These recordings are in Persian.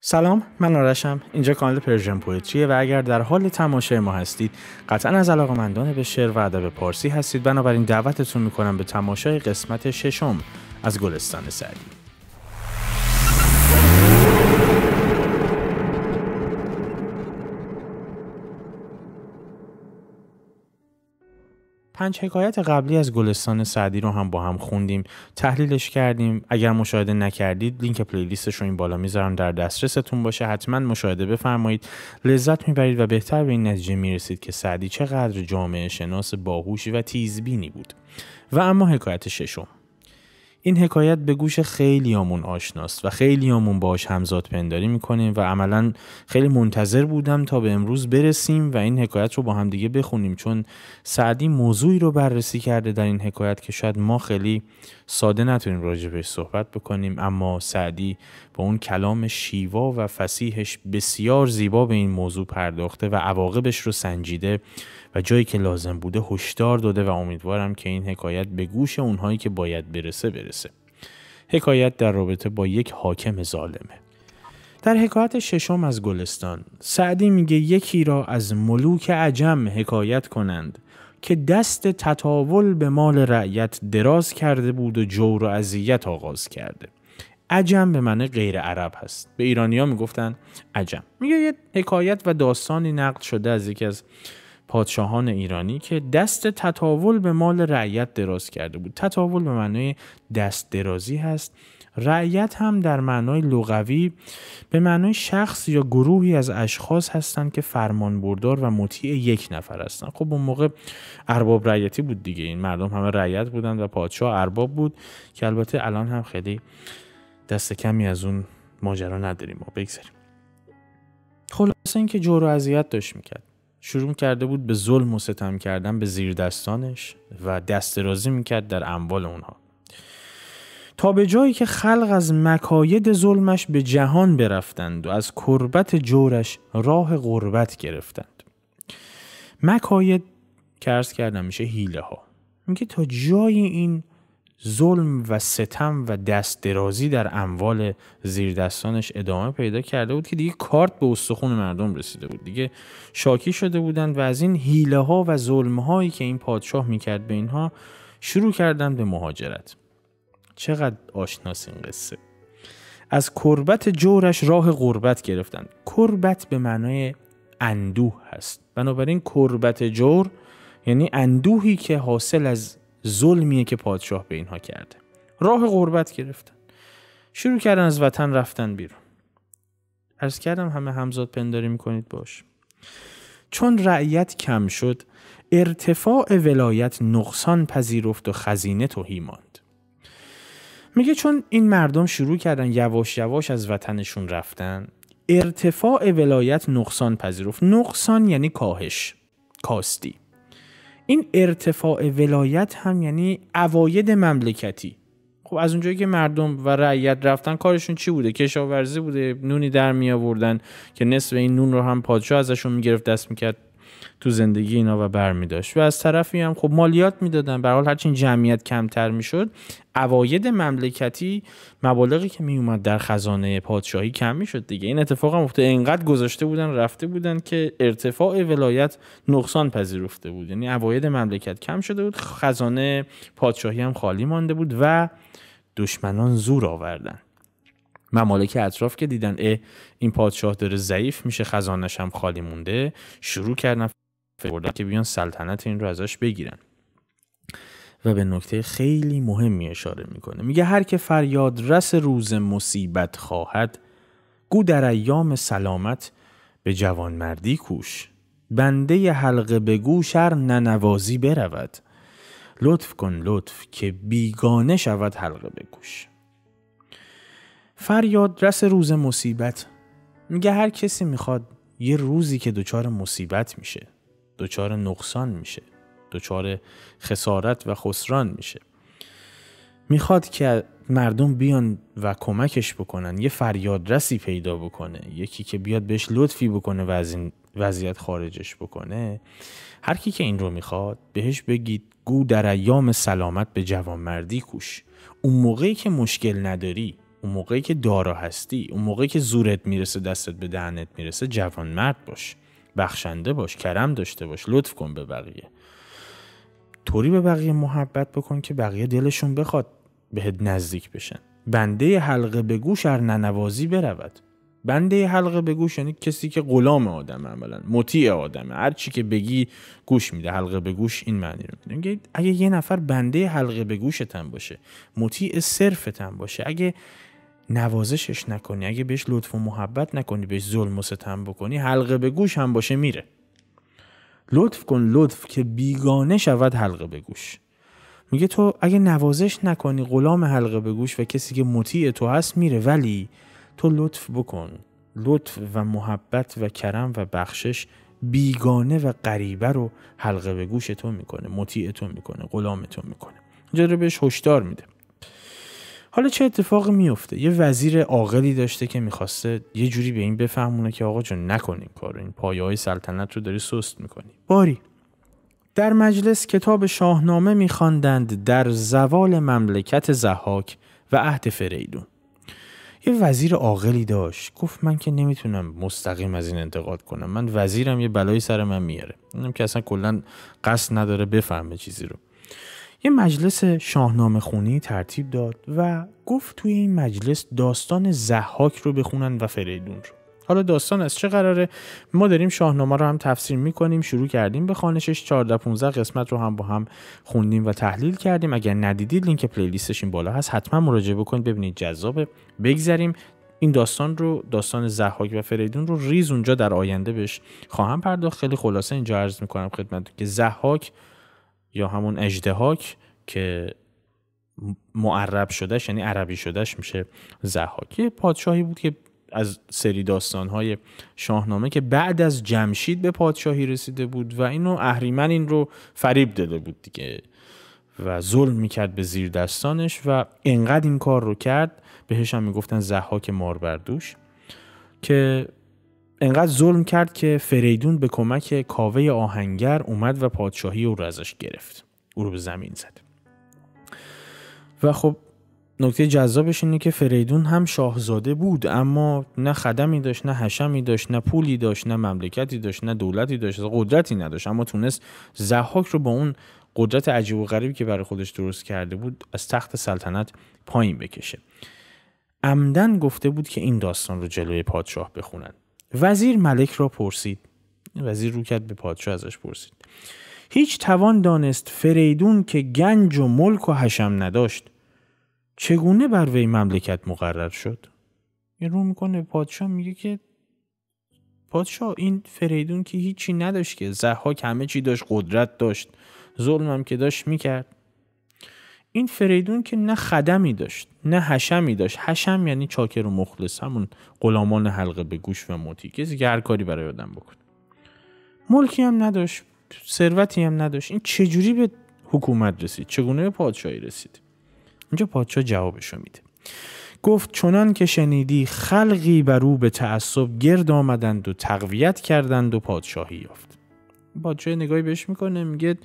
سلام، من آرشم. اینجا کانال پرژن پویتریه و اگر در حال تماشای ما هستید قطعا از علاقه‌مندان به شعر و ادب پارسی هستید. بنابراین دعوتتون میکنم به تماشای قسمت 6 از گلستان سعدی. 5 حکایت قبلی از گلستان سعدی رو هم با هم خوندیم، تحلیلش کردیم. اگر مشاهده نکردید لینک پلیلیستش رو این بالا میذارم، در دسترستون باشه، حتما مشاهده بفرمایید. لذت میبرید و بهتر به این نتیجه میرسید که سعدی چقدر جامعه شناس باهوش و تیزبینی بود. و اما حکایت 6. این حکایت به گوش خیلیامون آشناست و خیلیامون باهاش همزاد پنداری میکنیم و عملاً خیلی منتظر بودم تا به امروز برسیم و این حکایت رو با هم دیگه بخونیم، چون سعدی موضوعی رو بررسی کرده در این حکایت که شاید ما خیلی ساده نتونیم راجع بهش صحبت بکنیم، اما سعدی با اون کلام شیوا و فصیحش بسیار زیبا به این موضوع پرداخته و عواقبش رو سنجیده و جایی که لازم بوده هشدار داده و امیدوارم که این حکایت به گوش اونهایی که باید برسه. حکایت در رابطه با یک حاکم ظالمه. در حکایت 6 از گلستان سعدی میگه یکی را از ملوک عجم حکایت کنند که دست تطاول به مال رعیت دراز کرده بود و جور و اذیت آغاز کرده. عجم به معنی غیر عرب هست. به ایرانی‌ها میگفتن عجم. میگه یه حکایت و داستانی نقل شده از یکی از پادشاهان ایرانی که دست تطاول به مال رعیت دراز کرده بود. تطاول به معنای دست درازی هست. رعیت هم در معنای لغوی به معنای شخص یا گروهی از اشخاص هستند که فرمانبردار و مطیع یک نفر هستند. خب اون موقع ارباب رعیتی بود دیگه، این مردم همه رعیت بودند و پادشاه ارباب بود، که البته الان هم خیلی دست کمی از اون ماجرا نداریم. ما بگذاریم. خلاصه این که جور و اذیت داشت میکرد. شروع کرده بود به ظلم و ستم کردن به زیر دستانش و دست درازی میکرد در اموال اونها، تا به جایی که خلق از مکاید ظلمش به جهان برفتند و از کربت جورش راه غربت گرفتند. مکاید که عرض کردم میشه حیله ها. میگه تا جای این ظلم و ستم و دست درازی در اموال زیر دستانش ادامه پیدا کرده بود که دیگه کارت به استخون مردم رسیده بود، دیگه شاکی شده بودند و از این حیله ها و ظلم هایی که این پادشاه میکرد به اینها شروع کردن به مهاجرت. چقدر آشناس این قصه. از کربت جورش راه غربت گرفتند. کربت به معنای اندوه هست، بنابراین کربت جور یعنی اندوهی که حاصل از ظلمیه که پادشاه به اینها کرده. راه غربت گرفتن، شروع کردن از وطن رفتن بیرون. عرض کردم همه همزاد پنداری میکنید باش. چون رعیت کم شد ارتفاع ولایت نقصان پذیرفت و خزینه تهی ماند. میگه چون این مردم شروع کردن یواش یواش از وطنشون رفتن، ارتفاع ولایت نقصان پذیرفت. نقصان یعنی کاهش، کاستی. این ارتفاع ولایت هم یعنی عواید مملکتی. خب از اونجایی که مردم و رعیت رفتن کارشون چی بوده؟ کشاورزی بوده، نونی در می آوردن که نصف این نون رو هم پادشاه ازشون میگرفت، دست میکرد تو زندگی اینا و برمی داشت. و از طرفی هم خب مالیات میدادن. به هر حال هرچی جمعیت کمتر میشد عواید مملکتی، مبالغی که می اومد در خزانه پادشاهی کم میشد دیگه. این اتفاق هم افتاده، اینقدر گذاشته بودن رفته بودن که ارتفاع ولایت نقصان پذیرفته بود، یعنی عواید مملکت کم شده بود، خزانه پادشاهی هم خالی مانده بود و دشمنان زور آوردن. ممالک اطراف که دیدن این پادشاه داره ضعیف میشه، خزانش هم خالی مونده، شروع کردن که بیان سلطنت این رو ازش بگیرن. و به نکته خیلی مهمی اشاره میکنه. میگه هر که فریاد رس روز مصیبت خواهد، گو در ایام سلامت به جوانمردی کوش. بنده حلقه به گوش ار ننوازی برود. لطف کن لطف که بیگانه شود حلقه به گوش. فریاد رس روز مصیبت، میگه هر کسی میخواد یه روزی که دچار مصیبت میشه، دچار نقصان میشه، دچار خسارت و خسران میشه، میخواد که مردم بیان و کمکش بکنن، یه فریاد رسی پیدا بکنه، یکی که بیاد بهش لطفی بکنه و از این وضعیت خارجش بکنه. هر کی که این رو میخواد بهش بگید گو در ایام سلامت به جوانمردی کوش. اون موقعی که مشکل نداری، اون موقعی که دارا هستی، اون موقعی که زورت میرسه، دستت به دهنت میرسه، جوانمرد باش، بخشنده باش، کرم داشته باش، لطف کن به بقیه. طوری به بقیه محبت بکن که بقیه دلشون بخواد بهت نزدیک بشن. بنده حلقه به گوش ار ننوازی برود. بنده حلقه به گوش یعنی کسی که غلام آدمه، عملاً مطیع آدمه، هر چی که بگی گوش میده. حلقه به گوش این معنی رو میده. اگه یه نفر بنده حلقه به گوشت هم باشه، مطیع صرفت هم باشه، اگه نوازشش نکنی، اگه بهش لطف و محبت نکنی، بهش ظلم و ستم بکنی، حلقه به گوش هم باشه میره. لطف کن لطف که بیگانه شود حلقه به گوش. میگه تو اگه نوازش نکنی، غلام حلقه به گوش و کسی که مطیع تو هست میره، ولی تو لطف بکن. لطف و محبت و کرم و بخشش بیگانه و غریبه رو حلقه به گوش تو میکنه، مطیع تو میکنه، غلام تو میکنه. اینجا رو بهش هشدار میده. حالا چه اتفاقی میفته؟ یه وزیر عاقلی داشته که میخواسته یه جوری به این بفهمونه که آقا جون نکن این کارو، این پایه‌های سلطنت رو داری سست میکنی. باری در مجلس کتاب شاهنامه میخواندند در زوال مملکت ضحاک و عهد فریدون. یه وزیر عاقلی داشت، گفت من که نمیتونم مستقیم از این انتقاد کنم، من وزیرم یه بلایی سر من میاره، اینم که اصلا کلا قصد نداره بفهمه چیزی رو. یه مجلس شاهنامه خونی ترتیب داد و گفت توی این مجلس داستان ضحاک رو بخونن و فریدون رو. حالا داستان از چه قراره؟ ما داریم شاهنامه رو هم تفسیر میکنیم، شروع کردیم به خوانشش، 14-15 قسمت رو هم با هم خوندیم و تحلیل کردیم. اگر ندیدید لینک پلیلیستش این بالا هست، حتما مراجعه بکنید ببینید، جذابه. بگذریم این داستان رو، داستان ضحاک و فریدون رو ریز اونجا در آینده بهش خواهم پرداخت. خیلی خلاصه اینجا عرض میکنم خدمتتون که ضحاک یا همون اژدهاک که معرب شدهش یعنی عربی شدهش میشه ضحاک، یه پادشاهی بود که از سری داستانهای شاهنامه که بعد از جمشید به پادشاهی رسیده بود و اینو اهریمن این رو فریب داده بود دیگه و ظلم میکرد به زیر دستانش و انقدر این کار رو کرد، بهش هم میگفتن ضحاک ماربردوش، که انقدر ظلم کرد که فریدون به کمک کاوه آهنگر اومد و پادشاهی او رو ازش گرفت، او رو به زمین زد. و خب نکته جذابش اینه که فریدون هم شاهزاده بود، اما نه خدمی داشت، نه حشمی داشت، نه پولی داشت، نه مملکتی داشت، نه دولتی داشت، قدرتی نداشت، اما تونست ضحاک رو با اون قدرت عجیب و غریبی که برای خودش درست کرده بود از تخت سلطنت پایین بکشه. عمدن گفته بود که این داستان رو جلوی پادشاه بخونن. وزیر ملک را پرسید، وزیر رو کرد به پادشاه ازش پرسید، هیچ توان دانست فریدون که گنج و ملک و حشم نداشت چگونه بر وی مملکت مقرر شد؟ یه رو میکنه پادشاه، میگه که پادشاه این فریدون که هیچی نداشت، که ضحاک همه چی داشت، قدرت داشت، ظلم هم که داشت میکرد. این فریدون که نه خدمی داشت نه حشمی داشت. حشم یعنی چاکر و مخلص، همون غلامان حلقه به گوش و مطیع، کسی که هر کاری برای آدم بکنه. ملکی هم نداشت، ثروتی هم نداشت. این چجوری به حکومت رسید؟ چگونه به پادشاهی رسید؟ اینجا پادشاه جوابشو میده. گفت چنان که شنیدی خلقی بر او به تعصب گرد آمدند و تقویت کردند و پادشاهی یافت. پادشاه نگاهی بهش میکنه، میگه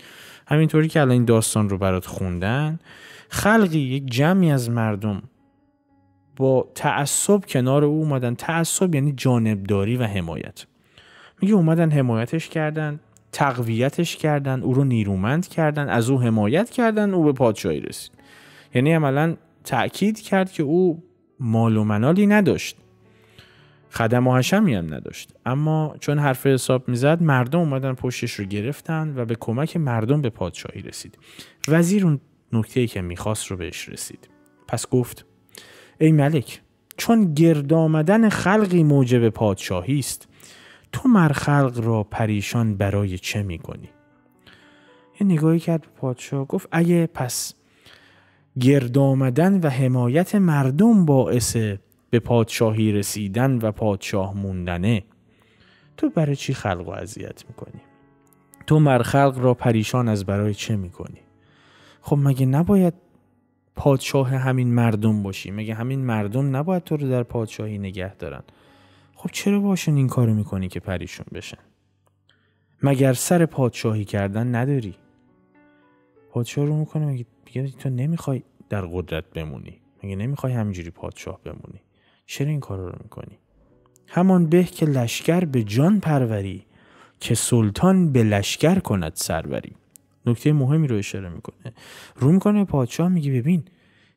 همینطوری که الان این داستان رو برات خوندن، خلقی، یک جمعی از مردم با تعصب کنار او اومدن. تعصب یعنی جانبداری و حمایت. میگه اومدن حمایتش کردن، تقویتش کردن، او رو نیرومند کردن، از او حمایت کردن، او به پادشاهی رسید. یعنی عملاً تأکید کرد که او مال و منالی نداشت، خدم و حشمی هم نداشت، اما چون حرف حساب میزد مردم اومدن پشتش رو گرفتن و به کمک مردم به پادشاهی رسید. وزیر اون نکته‌ای که میخواست رو بهش رسید. پس گفت ای ملک، چون گرد آمدن خلقی موجب پادشاهی است، تو مر خلق را پریشان برای چه میکنی؟ یه نگاهی کرد به پادشاه، گفت اگه پس گرد آمدن و حمایت مردم باعث به پادشاهی رسیدن و پادشاه موندنه، تو برای چی خلق رو اذیت میکنی؟ تو مر خلق را پریشان از برای چه میکنی؟ خب مگه نباید پادشاه همین مردم باشی؟ مگه همین مردم نباید تو رو در پادشاهی نگه دارن؟ خب چرا باشون این کارو میکنی که پریشون بشن؟ مگر سر پادشاهی کردن نداری؟ پادشاه رو میکنه، میگه تو نمیخوای در قدرت بمونی، مگه نمیخوای همینجوری پادشاه بمونی؟ چرا این کارا رو میکنی؟ همان به که لشکر به جان پروری، که سلطان به لشکر کند سروری. نکته مهمی رو اشاره میکنه. رو میکنه پادشاه، میگه ببین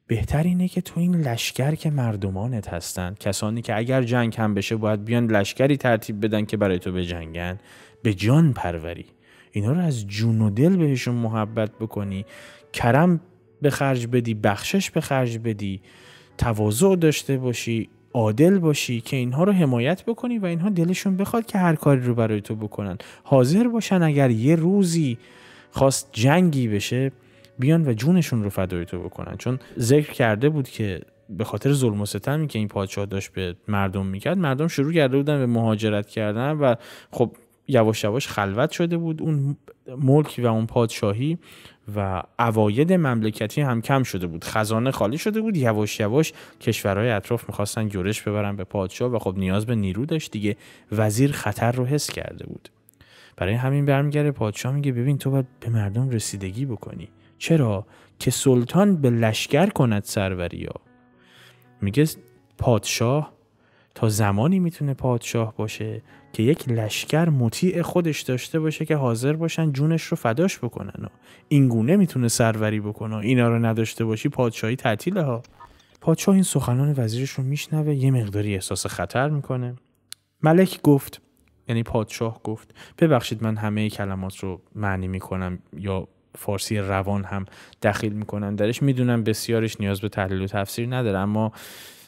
بهتر اینه که تو این لشکر که مردمانت هستن، کسانی که اگر جنگ هم بشه باید بیان لشکری ترتیب بدن که برای تو بجنگن، به جان پروری. اینا رو از جون و دل بهشون محبت بکنی، کرم به خرج بدی، بخشش به خرج بدی، تواضع داشته باشی، عادل باشی، که اینها رو حمایت بکنی و اینها دلشون بخواد که هر کاری رو برای تو بکنن، حاضر باشن اگر یه روزی خواست جنگی بشه بیان و جونشون رو فدای تو بکنن. چون ذکر کرده بود که به خاطر ظلم و ستمی که این پادشاه داشت به مردم میکرد، مردم شروع کرده بودن به مهاجرت کردن و خب یواش یواش خلوت شده بود اون ملک و اون پادشاهی و عواید مملکتی هم کم شده بود، خزانه خالی شده بود. یواش یواش کشورهای اطراف میخواستن یورش ببرن به پادشاه و خب نیاز به نیرو داشت دیگه. وزیر خطر رو حس کرده بود، برای همین برمیگره پادشاه میگه ببین تو باید به مردم رسیدگی بکنی. چرا؟ که سلطان به لشکر کند سروری. ها میگه پادشاه تا زمانی میتونه پادشاه باشه که یک لشکر مطیع خودش داشته باشه که حاضر باشن جونش رو فداش بکنن. این گونه میتونه سروری بکنه. اینا رو نداشته باشی پادشاهی تعطیله ها. پادشاه این سخنان وزیرش رو میشنوه، یه مقداری احساس خطر میکنه. ملک گفت، یعنی پادشاه گفت، ببخشید من همه کلمات رو معنی میکنم یا فارسی روان هم دخیل میکنم درش، میدونم بسیارش نیاز به تحلیل و تفسیر نداره، اما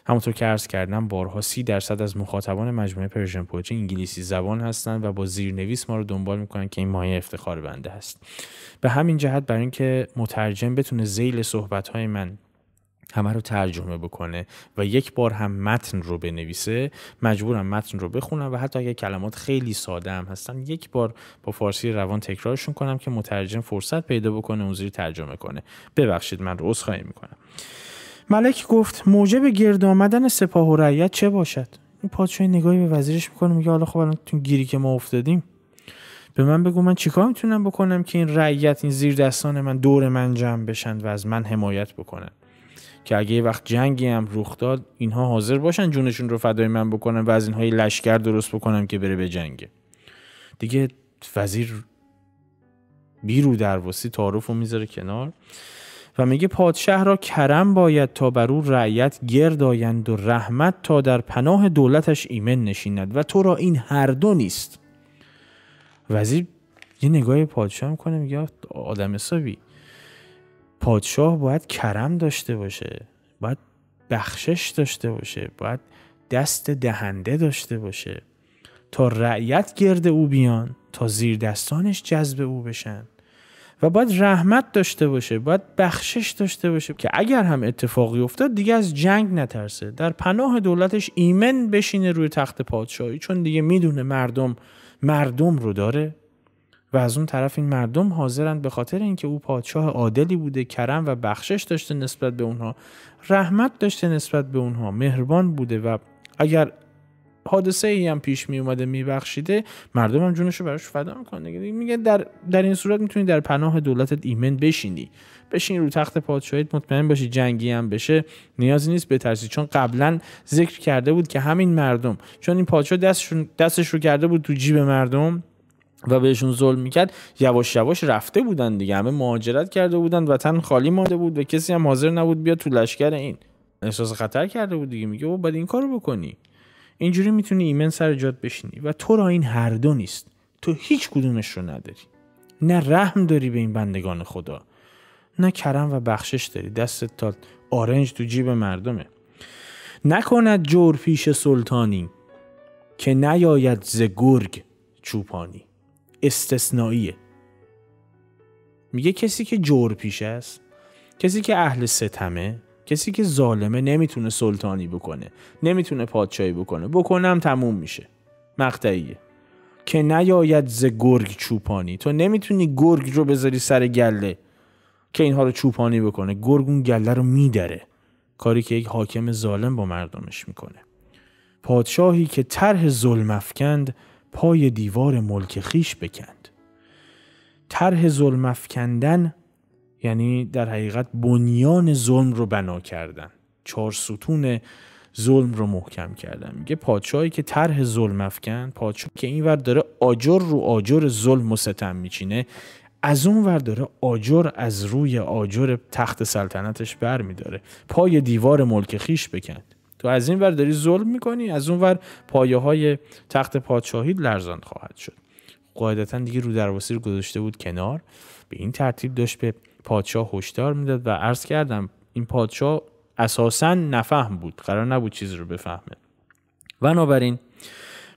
همونطور که عرض کردم بارها 30% از مخاطبان مجموعه پرژن پوئتری انگلیسی زبان هستند و با زیرنویس ما رو دنبال میکنن که این مایه افتخار بنده هست. به همین جهت برای اینکه مترجم بتونه ذیل صحبت‌های من همه رو ترجمه بکنه و یک بار هم متن رو بنویسه، مجبورم متن رو بخونم و حتی اگه کلمات خیلی ساده هم هستن یک بار با فارسی روان تکرارشون کنم که مترجم فرصت پیدا بکنه اون زیر ترجمه کنه. ببخشید من رو عذرخواهی میکنم. ملک گفت موجب گرد آمدن سپاه و رعیت چه باشد؟ این پادشاه نگاهی به وزیرش میکنه، میگه حالا خب الان تو گیری که ما افتادیم به من بگو من چیکار میتونم بکنم که این رعیت، این زیر دستان من دور من جمع بشن و از من حمایت بکنن، که اگه یه وقت جنگی هم رخ داد اینها حاضر باشن جونشون رو فدای من بکنن و از اینها لشکر درست بکنم که بره به جنگه. دیگه وزیر بیرو درواسی تعارف رو میذاره کنار و میگه پادشاه را کرم باید تا بر او رعیت گرد آیند و رحمت تا در پناه دولتش ایمن نشیند و تو را این هر دو نیست. وزیر یه نگاه پادشاه میکنه، میگه آدم حسابی، پادشاه باید کرم داشته باشه، باید بخشش داشته باشه، باید دست دهنده داشته باشه تا رعیت گرد او بیان، تا زیر دستانش جذب او بشن، و باید رحمت داشته باشه، باید بخشش داشته باشه که اگر هم اتفاقی افتاد دیگه از جنگ نترسه، در پناه دولتش ایمن بشینه روی تخت پادشاهی، چون دیگه میدونه مردم رو داره و از اون طرف این مردم حاضرند به خاطر اینکه او پادشاه عادلی بوده، کرم و بخشش داشته نسبت به اونها، رحمت داشته نسبت به اونها، مهربان بوده و اگر حادثه ای هم پیش می اومده میبخشیده، مردم هم جونشو براش فدا میکنه. میگه در این صورت میتونی در پناه دولتت ایمن بشین رو تخت پادشاهیت، مطمئن باشی جنگی هم بشه نیازی نیست بترسی، چون قبلا ذکر کرده بود که همین مردم، چون این پادشاه دستش رو کرده بود تو جیب مردم و بهشون ظلم میکرد، یواش یواش رفته بودن دیگه، همه مهاجرت کرده بودن، وطن خالی مانده بود و کسی هم حاضر نبود بیاد تو لشکر. این احساس خطر کرده بود دیگه. میگه باید این کارو بکنی، اینجوری میتونی ایمن سر جات بشینی و تو را این هر دو نیست. تو هیچ کدومش رو نداری، نه رحم داری به این بندگان خدا، نه کرم و بخشش داری، دستت تا آرنج تو جیب مردمه. نکند جور پیش سلطانی، که نیاید ز گرگ چوپانی. استثنائیه. میگه کسی که جور پیش است، کسی که اهل ستمه، کسی که ظالمه نمیتونه سلطانی بکنه، نمیتونه پادشاهی بکنم تموم میشه، مقطعیه. که نیاید ز گرگ چوپانی، تو نمیتونی گرگ رو بذاری سر گله که اینها رو چوپانی بکنه، گرگ اون گله رو میدره، کاری که یک حاکم ظالم با مردمش میکنه. پادشاهی که طرح ظلم افکند، پای دیوار ملک خیش بکند. طرح ظلم افکندن یعنی در حقیقت بنیان ظلم رو بنا کردن. 4 ستون ظلم رو محکم کردن. میگه پادشاهی که طرح ظلم افکن، پادشاهی که اینور داره آجر رو آجر ظلم و ستم میچینه، از اون ور داره آجر از روی آجر تخت سلطنتش بر میداره. پای دیوار ملک خیش بکند. تو از این ور داری ظلم میکنی، از اون ور پایه های تخت پادشاهی لرزان خواهد شد. قاعدتا دیگه رو درواسی رو گذاشته بود کنار. به این ترتیب داشت به پادشاه هشدار میداد و عرض کردم این پادشاه اساساً نفهم بود، قرار نبود چیز رو بفهمه. بنابراین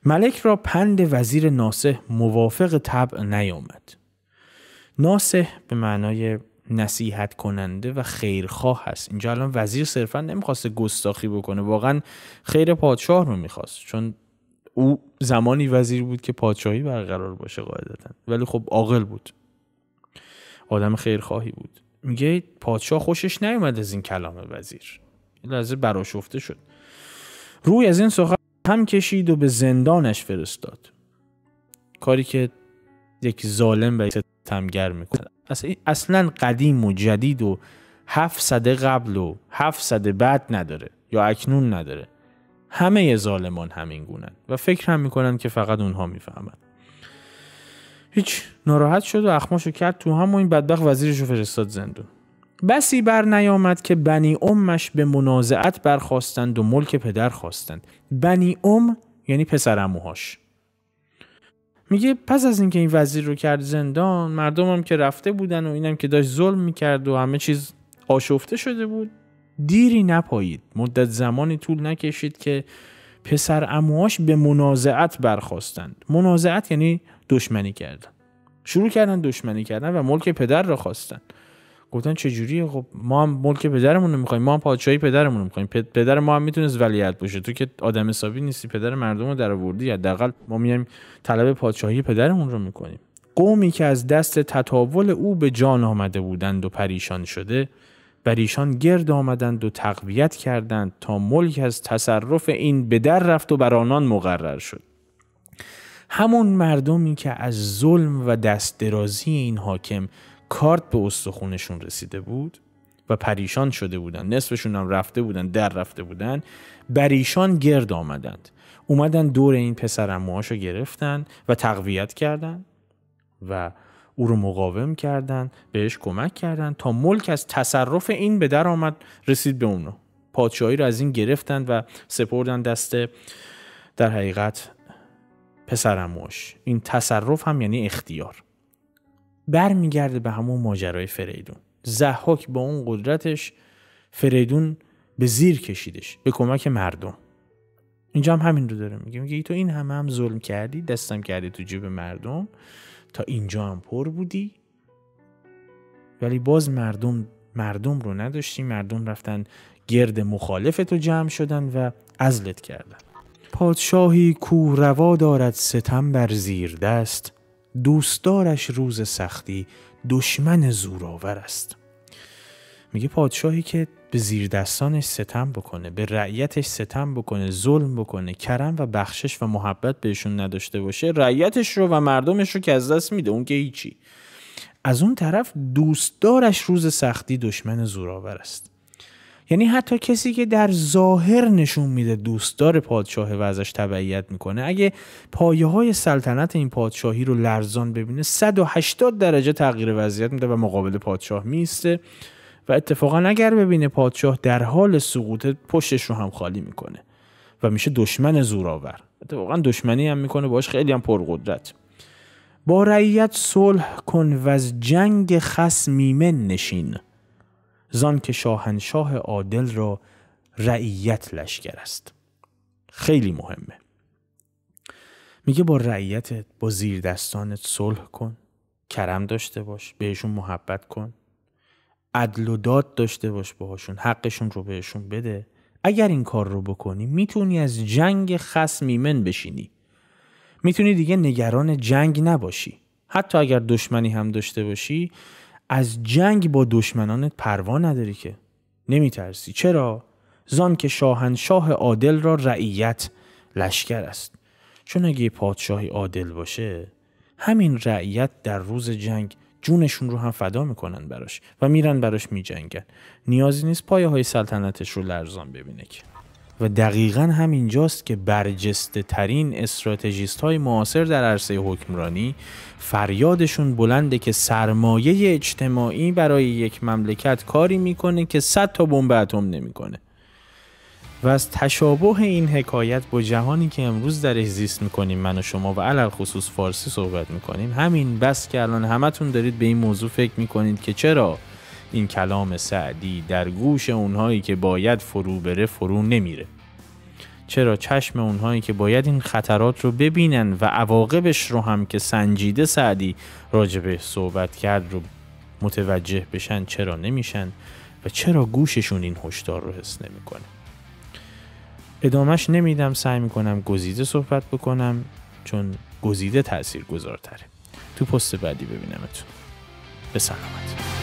ملک را پند وزیر ناصح موافق طبع نیامد. ناصح به معنای نصیحت کننده و خیرخواه هست. اینجا الان وزیر صرفا نمیخواسته گستاخی بکنه، واقعا خیر پادشاه رو میخواست، چون او زمانی وزیر بود که پادشاهی برقرار باشه قاعدتا، ولی خب عاقل بود، آدم خیرخواهی بود. میگه پادشاه خوشش نیومد از این کلام وزیر، این لحظه برآشفته شد، روی از این سخن هم کشید و به زندانش فرستاد. کاری که یک ظالم و ستمگر میکنه. اصلا قدیم و جدید و 700 قبل و 700 بعد نداره یا اکنون نداره. همه ظالمان همین گونن و فکر هم میکنن که فقط اونها میفهمن. هیچ، ناراحت شد و اخماشو کرد تو هم و این بدبخت وزیرشو فرستاد زندون. بسی بر نیامد که بنی امش به منازعت برخواستند و ملک پدر خواستند. بنی ام یعنی پسر عموهاش. میگه پس از اینکه این وزیر رو کرد زندان، مردم هم که رفته بودن و اینم که داشت ظلم میکرد و همه چیز آشفته شده بود، دیری نپایید، مدت زمانی طول نکشید که پسر عموهاش به منازعت برخواستند. منازعت یعنی دشمنی کردن. شروع کردن دشمنی کردن و ملک پدر را خواستن. گفتن چجوریه؟ خب ما هم ملک پدرمون رو میخوایم، ما هم پادشاهی پدرمون رو میخوایم. پدر ما هم میتونست ولیعهد باشه، تو که آدم حسابی نیستی، پدر مردم رو درآوردی، حداقل ما میایم طلب پادشاهی پدرمون رو میکنیم. قومی که از دست تطاول او به جان آمده بودند و پریشان شده، بر ایشان گرد آمدند و تقویت کردند تا ملک از تصرف این به در رفت و بر آنان مقرر شد. همون مردمی که از ظلم و دست درازی این حاکم کارت به استخونشون رسیده بود و پریشان شده بودن، نصفشون هم رفته بودن، در رفته بودن، بر ایشان گرد آمدند، اومدن دور این پسر عموهاشو گرفتن و تقویت کردن و او رو مقاوم کردن، بهش کمک کردن تا ملک از تصرف این به در آمد، رسید به اونو. پادشاهی رو از این گرفتن و سپردن دست در حقیقت پسر عموش. این تصرف هم یعنی اختیار. برمیگرده به همون ماجرای فریدون. ضحاک با اون قدرتش فریدون به زیر کشیدش به کمک مردم. اینجا هم همین رو داره میگه تو این هم ظلم کردی، دستم کردی تو جیب مردم، تا اینجا هم پر بودی، ولی باز مردم رو نداشتی، مردم رفتن گرد مخالفتو جمع شدن و عزلت کردن. پادشاهی کو روا دارد ستم بر زیر دست، دوستدارش روز سختی دشمن زورآور است. میگه پادشاهی که به زیر دستانش ستم بکنه، به رعیتش ستم بکنه، ظلم بکنه، کرم و بخشش و محبت بهشون نداشته باشه، رعیتش رو و مردمش رو که از دست میده، اون که هیچی. از اون طرف دوستدارش روز سختی دشمن زورآور است. یعنی حتی کسی که در ظاهر نشون میده دوستدار پادشاه و ازش تبعیت میکنه، اگه پایه های سلطنت این پادشاهی رو لرزان ببینه، 180 درجه تغییر وضعیت میده و مقابل پادشاه میسته و اتفاقا اگر ببینه پادشاه در حال سقوط، پشتش رو هم خالی میکنه و میشه دشمن زورآور. اتفاقا دشمنی هم میکنه باش، خیلی هم پرقدرت. با رعیت صلح کن و از جنگ خصم ایمن نشین، زان که شاهنشاه عادل را رعیت لشکر است. خیلی مهمه. میگه با رعیتت، با زیر دستانت صلح کن، کرم داشته باش، بهشون محبت کن، عدل و داد داشته باش باهاشون، حقشون رو بهشون بده. اگر این کار رو بکنی میتونی از جنگ خصم ایمن بشینی، میتونی دیگه نگران جنگ نباشی. حتی اگر دشمنی هم داشته باشی، از جنگ با دشمنانت پروا نداری که، نمیترسی. چرا؟ زان که شاهنشاه عادل را رعیت لشکر است. چون اگه پادشاهی عادل باشه، همین رعیت در روز جنگ جونشون رو هم فدا میکنن براش و میرن براش میجنگن. نیازی نیست پایه های سلطنتش رو لرزان ببینه که. و دقیقاً همینجاست که برجسته ترین استراتژیست های معاصر در عرصه حکمرانی فریادشون بلنده که سرمایه اجتماعی برای یک مملکت کاری میکنه که 100 تا بمب اتم نمیکنه. و از تشابه این حکایت با جهانی که امروز درش زیست میکنیم من و شما و علل خصوص فارسی صحبت میکنیم، همین بس که الان همتون دارید به این موضوع فکر میکنید که چرا این کلام سعدی در گوش اونهایی که باید فرو بره فرو نمیره، چرا چشم اونهایی که باید این خطرات رو ببینن و عواقبش رو هم که سنجیده سعدی راجبه صحبت کرد رو متوجه بشن چرا نمیشن و چرا گوششون این هشدار رو حس نمیکنه. ادامش نمیدم، سعی میکنم گزیده صحبت بکنم چون گزیده تأثیر گذارتره. تو پست بعدی ببینمتون. به سلامت.